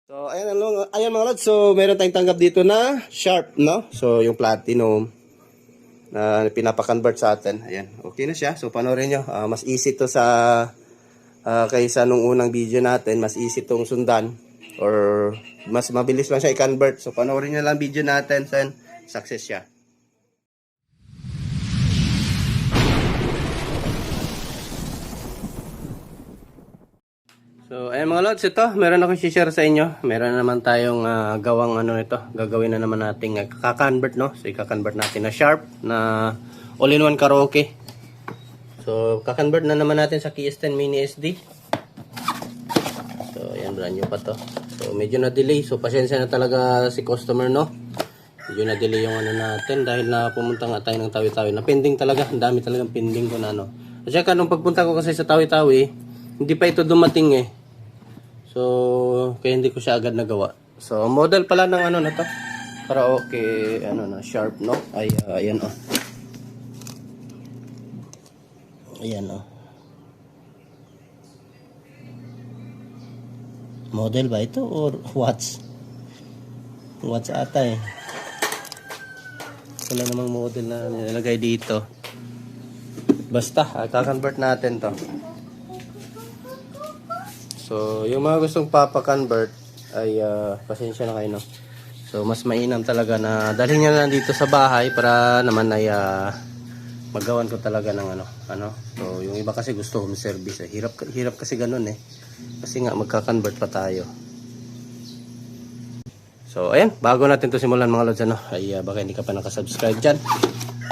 So, ayan mga lods. So, meron tayong tanggap dito na Sharp, no? So, yung platinum na pinapa-convert sa atin. Ayan, okay na siya. So, panoorin nyo. Mas easy to sa kaysa nung unang video natin. Mas easy tong sundan. Or mas mabilis lang siya i-convert. So, panoorin nyo lang video natin. Then, success siya. So, ayan mga lods, ito, meron akong share sa inyo. Meron naman tayong gawang ito, gagawin na naman nating kaka-convert, no? So, i-convert natin na Sharp na all-in-one karaoke. So, kaka-convert na naman natin sa KS10 Mini SD. So, ayan, brand new pa to. So, medyo na-delay. So, pasensya na talaga si customer, no? Medyo na-delay yung natin dahil na pumunta nga tayo ng Tawi-Tawi. Na pending talaga, ang dami talagang pending ko na, no? At saka, nung pagpunta ko kasi sa Tawi-Tawi, hindi pa ito dumating eh. So, kaya hindi ko siya agad nagawa. So, model pala ng na to. Karaoke, Sharp, no? Ay, ayan, oh. Ayan, oh. Model ba ito or watts? Watts ata eh. Wala namang model na nilalagay dito. Basta, kaka-convert natin to. So, yung mga gustong papa-convert ay pasensya na kayo, no? So, mas mainam talaga na dalhin nyo lang dito sa bahay para naman ay magawan ko talaga ng So, yung iba kasi gusto home service eh. Hirap kasi ganun eh. Kasi nga magka-convert pa tayo. So, ayan, bago natin to simulan mga lods, ay baka hindi ka pa nakasubscribe dyan.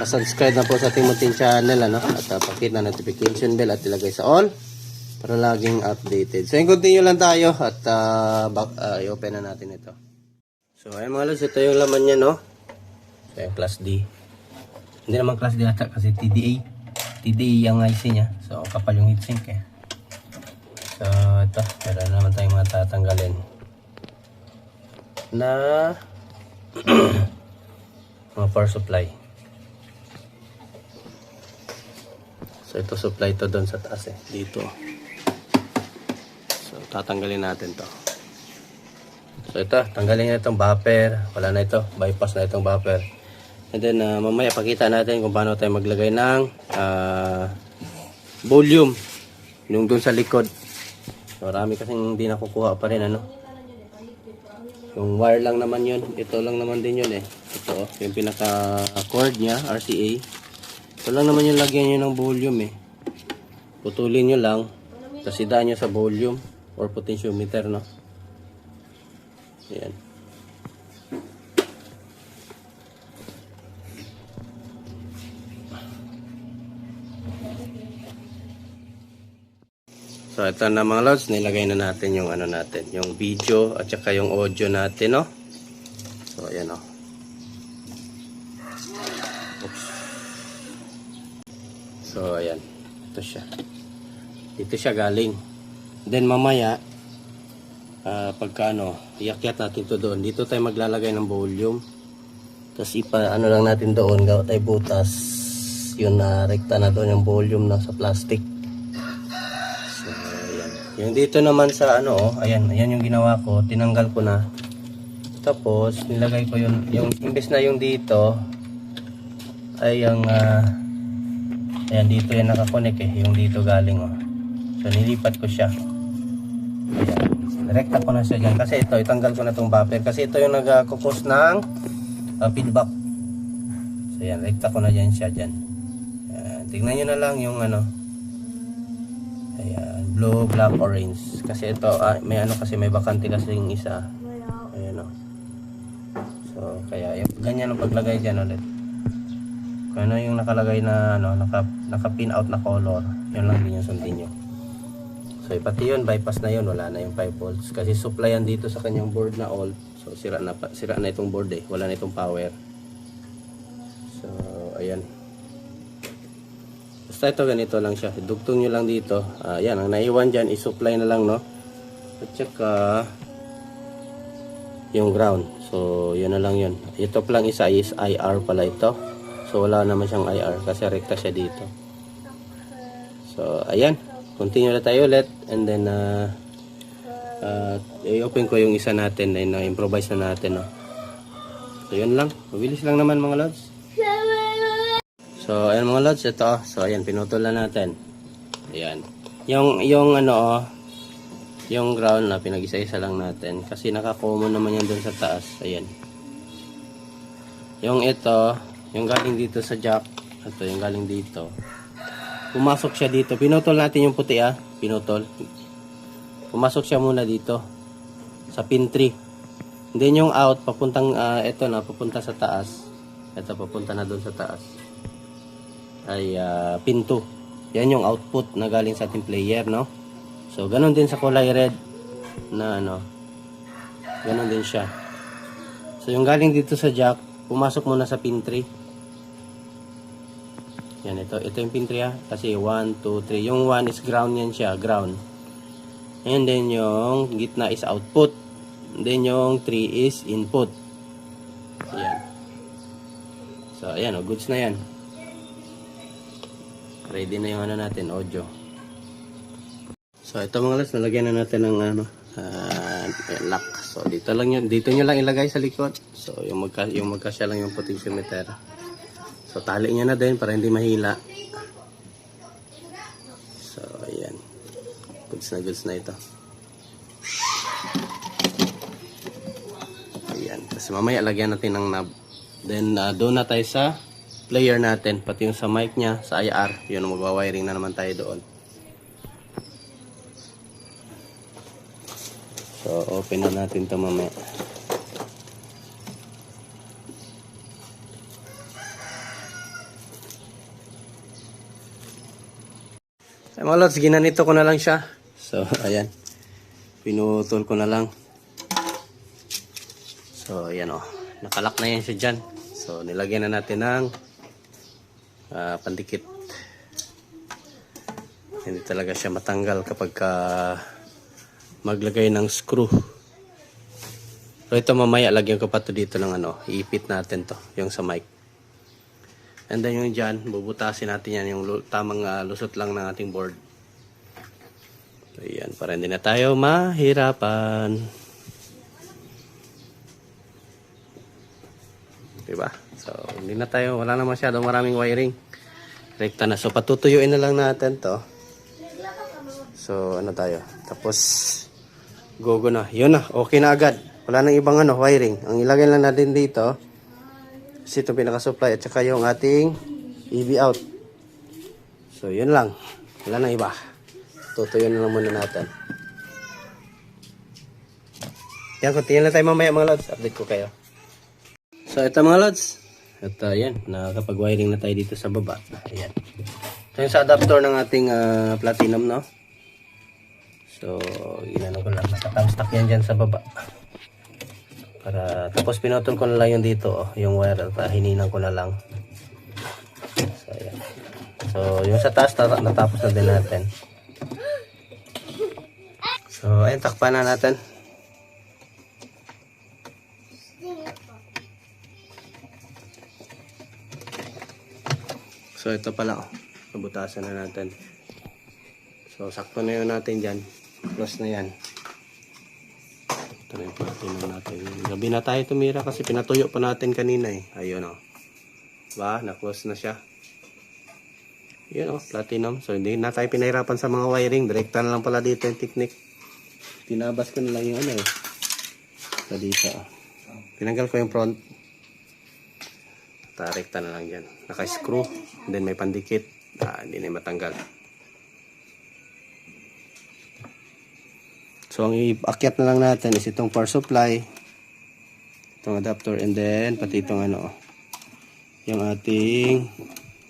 Subscribe na po sa ating munting channel, at pakita na notification bell at ilagay sa all para laging updated. So, continue lang tayo at i-open na natin ito. So, ayan mga lods, ito yung laman niya, no? So, ayan, class D. Hindi naman class D ata kasi TDA. TDA yung IC niya. So, kapal yung heatsink eh. So, ito. Meron naman tayong mga tatanggalin na mga power supply. So, ito supply ito doon sa taas eh. Dito. So, tatanggalin natin to. So, ito. Tanggalin na itong buffer. Wala na ito. Bypass na itong buffer. And then, mamaya pakita natin kung paano tayo maglagay ng volume. Yung doon sa likod. So, marami kasing hindi nakukuha pa rin, Yung wire lang naman yun. Ito lang naman din yun eh. Ito, yung pinaka-cord niya, RCA. Ito lang naman yung lagyan nyo ng volume eh. Putulin nyo lang. Tapos idaan nyo sa volume or potentiometer, no? Ayan. So, ito na mga lods. Nilagay na natin yung natin. Yung video at saka yung audio natin, no? So, ayan, no? Oops. So, ayan. Ito siya. Dito siya galing. Then, mamaya, pagka iakyat natin to doon. Dito tayo maglalagay ng volume. Tapos, lang natin doon. Gawa tayo butas. Yun na, rekta na doon yung volume na sa plastic. So, ayan. Yung dito naman sa ayan yung ginawa ko. Tinanggal ko na. Tapos, nilagay ko yung imbes na yung dito, ay yung, ayan, dito yung nakakonek eh. Yung dito galing, So, nilipat ko siya. Ayan. Direkta ko na siya dyan. Kasi ito, itanggal ko na itong buffer. Kasi ito yung nagkukos ng feedback. So, ayan, rekta ko na dyan siya dyan. Ayan. Tignan nyo na lang yung ayan, blue, black, orange. Kasi ito, kasi may bakante kasi yung isa. Ayan, So, kaya yung ganyan ang paglagay dyan ulit. Kung ano yung nakalagay na naka-pin out na color, yun lang din yung sundin nyo. So, pati yun, bypass na yun, wala na yung 5 volts. Kasi supplyan dito sa kanyang board na all. So, sira na itong board eh. Wala na itong power. So, ayan. Basta ito, ganito lang siya. Dugtong nyo lang dito. Ayan, ang naiwan dyan, isupply na lang, no? At saka, yung ground. So, yun na lang yun. Ito lang isa is IR pala ito. So, wala naman siyang IR kasi rekta siya dito. So, ayan. Continue na tayo ulit. And then, i-open ko yung isa natin ay na-improvise na natin. No? So, yun lang. Mabilis lang naman mga lods. So, ayan mga lods. Ito. So, ayan. Pinutol na natin. Ayan. Yung ano, yung ground na pinag-isa-isa lang natin. Kasi naka-common naman yan dun sa taas. Ayan. Yung ito, yung galing dito sa jack. Ito, yung galing dito. Pumasok siya dito. Pinutol natin yung puti Pinutol. Pumasok siya muna dito. Sa pin 3. Then yung out, papuntang, ito na, papunta sa taas. Ito, papunta na doon sa taas. Ay, pin 2. Yan yung output na galing sa ating player, no? So, ganun din sa kulay red na ano. Ganun din siya. So, yung galing dito sa jack, pumasok muna sa pin 3. Yan, ito yung pin 3 Kasi 1, 2, 3. Yung 1 is ground yan siya, ground. And then yung gitna is output. Then yung 3 is input. Yan. So, ayan, goods na yan. Ready na yung ano natin, audio. So, ito mga lods, nalagyan na natin ng ano, lock. So, dito nyo lang ilagay sa likod. So, yung magkasya lang yung potentiometer. So, tali nyo na din para hindi mahila. So, ayan. Goods na ito. Ayan. Tapos mamaya lagyan natin ng knob. Then, doon na tayo sa player natin. Pati yung sa mic nya, sa IR. Yun, magwa-wiring na naman tayo doon. So, open na natin ito mamaya. Ay mga lods, ginanito ko na lang siya. So, ayan. Pinutol ko na lang. So, ayan o. Nakalak na yan siya dyan. So, nilagyan na natin ng pandikit. Hindi talaga siya matanggal kapag maglagay ng screw. So, ito mamaya, lagyan ko pa ito dito ng ano. Iipit natin to yung sa mic. And then yung dyan, bubutasin natin yan. Yung tamang lusot lang ng ating board. So, ayan. Para hindi na tayo mahirapan. Diba? So, hindi na tayo, wala na masyadong maraming wiring. Rekta na. So, patutuyuin na lang natin to. So, ano tayo? Tapos, go na. Yun na. Okay na agad. Wala nang ibang ano, wiring. Ang ilagay lang natin dito, kasi itong pinaka-supply at saka yung ating EV out. So, yun lang. Wala nang iba. Tutuyuin na lang muna natin. Yan, continue na tayo mamaya mga lods. Update ko kayo. So, ito mga lods. At yan, nakakapag-wiring na tayo dito sa baba. Ayan. Ito yung sa adapter ng ating platinum, no? So, ginano ko lang. Nakatamstock yan dyan sa baba. Tapos pinutol ko na lang yung dito, yung wire. At hininang ko na lang. So, ayan. So, yung sa taas, natapos na din natin. So, ayan, takpan na natin. So, ito pala, nabutasan na natin. So, sakto na yun natin dyan. Close na yan. Ito na yung platinum natin. Gabi na tayo tumira kasi pinatuyo pa natin kanina eh. Ayun o. Diba? Na-close na siya. Yun o, platinum. So, hindi na tayo pinahirapan sa mga wiring. Direkta na lang pala dito yung technique. Tinabas ko na lang yung ano eh. So, dito. Tinanggal ko yung front. Rekta na lang dyan. Naka-screw. Then may pandikit. Hindi na matanggal. So ang i-akyat na lang natin is itong power supply. Itong adapter. And then pati itong ano. Yung ating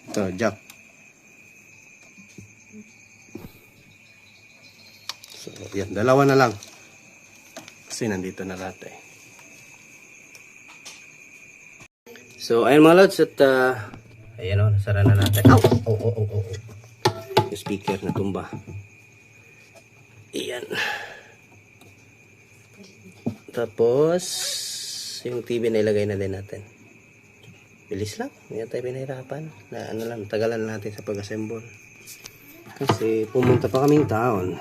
ito, jack. So yan. Dalawa na lang. Kasi nandito na lahat eh. So, ayun mga lods, at ayan o, nasara na natin. Oh. Yung speaker na tumba. Ayan. Tapos, yung TV na ilagay na din natin. Bilis lang, hindi tayo pinahirapan. Tagalan natin sa pag-assemble. Kasi pumunta pa kaming town.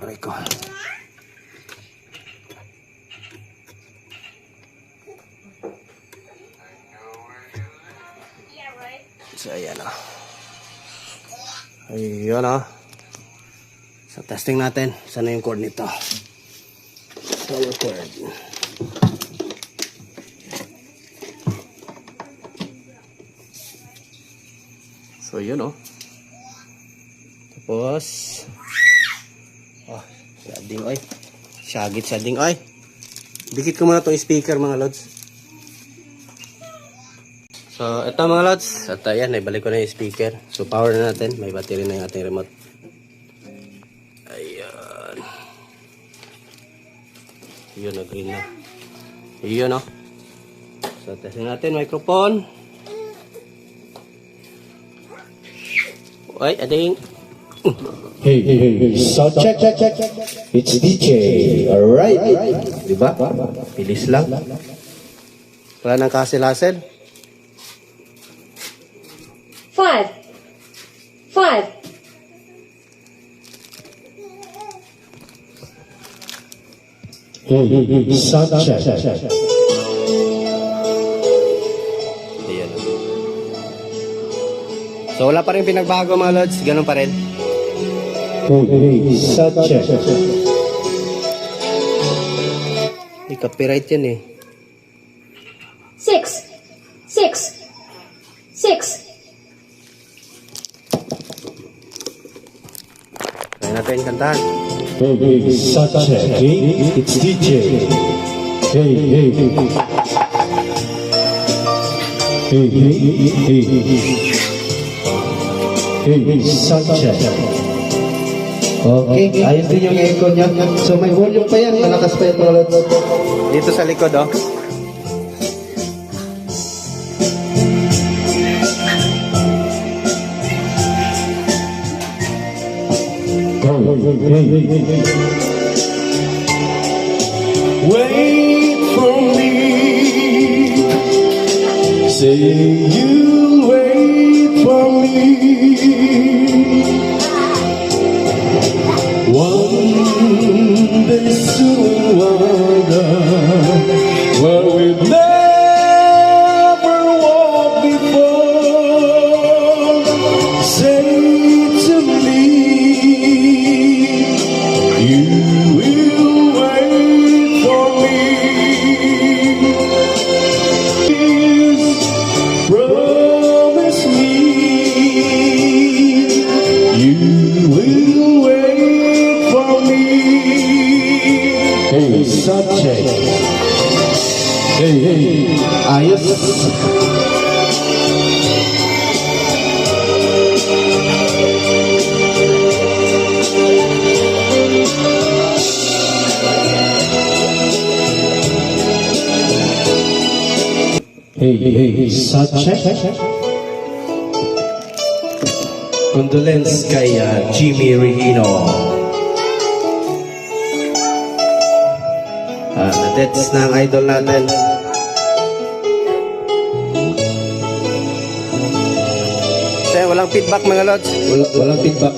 Aray ko. So, ayan o. Ayun o. So, testing natin. Sana yung cord nito. Power cord. So, yun o. Tapos, oh, shading oy. Shagit shading oy. Dikit ko muna itong speaker mga lods. So, ito mga lods. At ayan, naibalik ko na yung speaker. So, power na natin. May battery na yung ating remote. Ayan. Yun, na-green na. Yun, no? So, testing natin. Microphone. Uy, ading. Hey, so check. It's DJ, alright? Diba? Bilis lang. Wala nang kasil-hasil. 5. Hey, so check. Ayan. So, wala pa rin pinagbago mga lods. Ganun pa rin. Hey, so check. May copyright yan eh. 6. Kaya natin kantahan. Hey, so check. It's DJ. Hey. Hey, so check. Okay, ayos din yung echo niya. So may volume pa yan, malakas pa yan mga lods. Dito sa likod, oh. Wait for me. Say you'll wait for me. One day soon, where we've never walked before. Say to me, you will wait for me. Promise me, you will wait for me. Hey, subject. Hey, ayos. Hey, subject. Condolence kay Jimmy Regino. That's na ang idol natin. Kaya walang feedback mga lods. Walang feedback.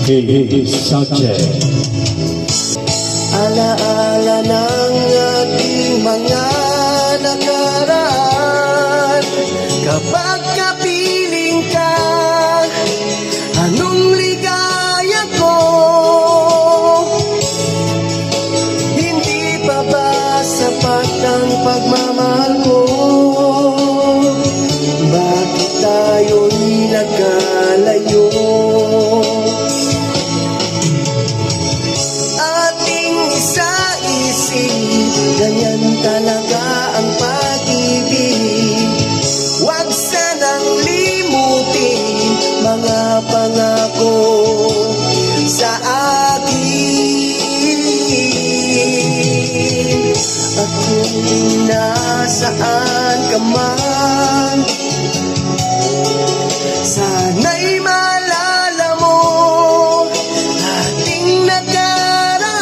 Hey, subject. Alaala ng ating mga nakaraan. Kapag kapiling ka, anong ligaya ko? Hindi pa ba sapat ang pagmamahal ko? Bakit tayo'y nagkalayo? Ating isa-isip, ganyan talaga ang pag-ibig. Huwag sanang limutin mga pangako sa akin. At kung nasaan ka man, sana'y maalala mo ating nakaraan.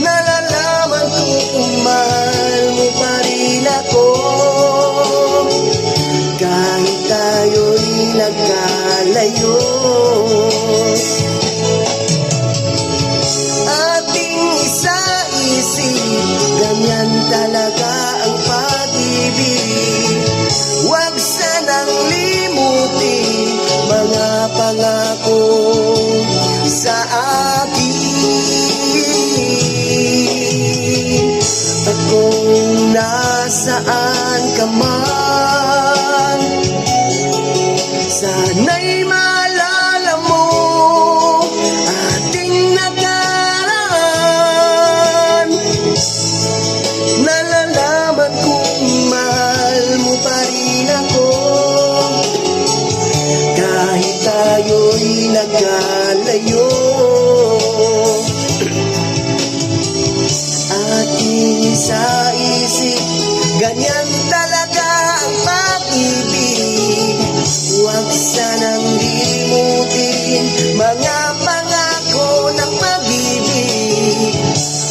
Nalalaman kong mahal mo pa rin ako. nagkalayo. Ating isa-isip, ganyan talaga ang pag-ibig. Huwag sanang limutin mga pangako sa akin. At kung nasaan ka man, sana'y maalala mo ating nakaraan. Nalalaman kong mahal mo pa rin ako, kahit tayo'y nagkalayo. Ating isa-isip, ganyan talaga ang pag-ibig. Huwag sanang limutin mga pangako ng pag-ibig.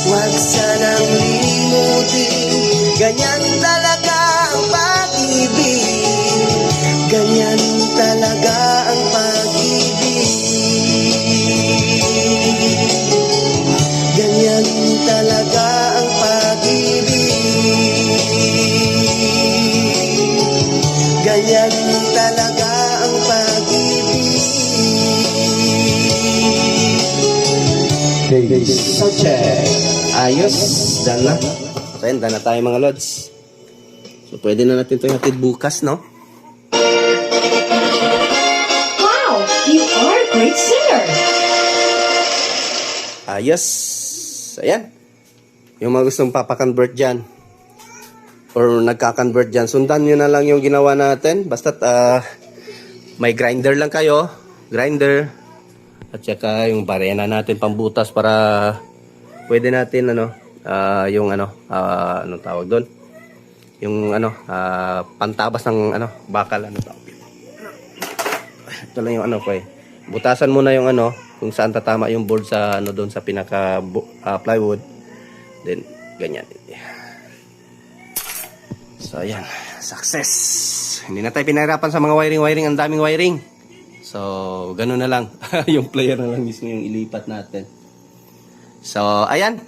Huwag sanang limutin, ganyan talaga ang pag-ibig. Ganyan talaga ang pag-ibig. Ganyan talaga ang pag-ibig. Ganyan talaga ang pag-ibig. Okay, sound check. Ayos, done na. So yan, done na tayo mga lods. So pwede na natin ito hatid bukas, no? Wow, you are a great singer. Ayos. Ayan. Yung mga gustong papakonvert dyan or nagka-convert dyan, sundan nyo na lang yung ginawa natin. Basta't may grinder lang kayo. Grinder. At saka yung barena natin pambutas para pwede natin yung anong tawag doon? Yung pantabas ng bakal, tawag dito. Ito lang yung ko eh. Butasan muna yung kung saan tatama yung board sa doon sa pinaka plywood. Then ganyan. So ayan, success. Hindi na tayo pinahirapan sa mga wiring, ang daming wiring. So ganoon na lang. Yung player na lang mismo yung ilipat natin. So ayan.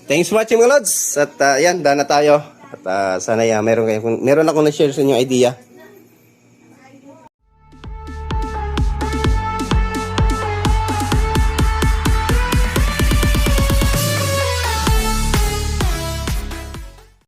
Thanks for watching mga lods. At ayan, done na tayo. At sana meron akong na-share sa inyo idea